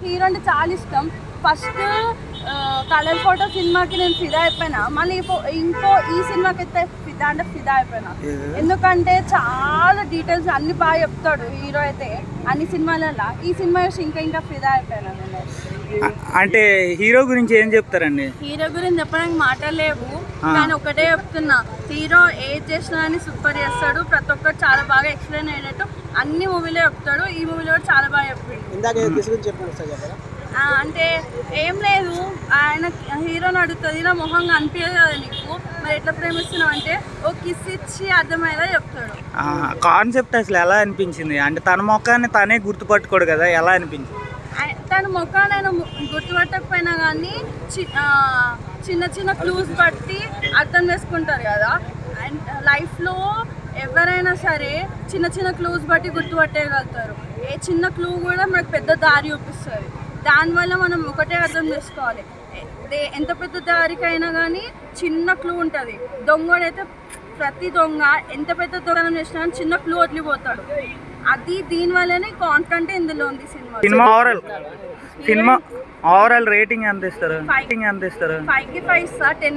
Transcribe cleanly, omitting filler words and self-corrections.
Hero అంటే చాలా ఇష్టం. ఫస్ట్ కలర్ ఫోటో సినిమాకి నేను ఫిదా అయిపోయినా, మళ్ళీ ఈ సినిమాకి అయితే ఫిదా అయిపోయినా. ఎందుకంటే చాలా డీటెయిల్స్ అన్ని బాగా చెప్తాడు హీరో అయితే అన్ని సినిమాలలో. ఈ సినిమా ఇంకా ఫిదా అయిపోయినా నేను. అంటే హీరో గురించి ఏం చెప్తారండి? హీరో గురించి చెప్పడానికి మాటలు లేవు, కానీ ఒకటే చెప్తున్నా, హీరో ఏది చేసినా కానీ సూపర్ చేస్తాడు. ప్రతి ఒక్కరు చాలా బాగా ఎక్స్ప్లెయిన్ అయ్యేటట్టు అన్ని మూవీలో చెప్తాడు. ఈ మూవీలో కూడా చాలా బాగా చెప్పిండు. అంటే ఏం లేదు, ఆయన హీరోని అడుగుతుంది, నా మొహంగా అనిపించదు కదా నీకు, మరి ఎట్లా ప్రేమిస్తున్నావు అంటే ఓ కిస్ ఇచ్చి అర్థమయ్యేలా చెప్తాడు. కాన్సెప్ట్ అసలు ఎలా అనిపించింది? అంటే తన మొఖాన్ని తనే గుర్తుపట్టుకోడు కదా, ఎలా అనిపించింది? తన ముఖాన్ని ఆయన గుర్తుపట్టకపోయినా కానీ చిన్న చిన్న క్లూస్ బట్టి అర్థం చేసుకుంటారు కదా. అండ్ లైఫ్లో ఎవరైనా సరే చిన్న చిన్న క్లూస్ బట్టి గుర్తుపట్టేయగలుగుతారు. ఏ చిన్న క్లూ కూడా మనకు పెద్ద దారి చూపిస్తుంది. దానివల్ల మనం ఒకటే అర్థం చేసుకోవాలి, ఎంత పెద్ద దారికైనా కానీ చిన్న క్లూ ఉంటుంది. దొంగడైతే ప్రతి దొంగ ఎంత పెద్ద దొంగనం చేసినా కానీ చిన్న క్లూ వదిలిపోతాడు. అది దీనివల్లనే కాన్ఫిడెంట్ ఇందులో ఉంది సినిమా ఓవరాల్ రేటింగ్ ఎంత ఇస్తారు? 5కి 5 ఇస్తా. 10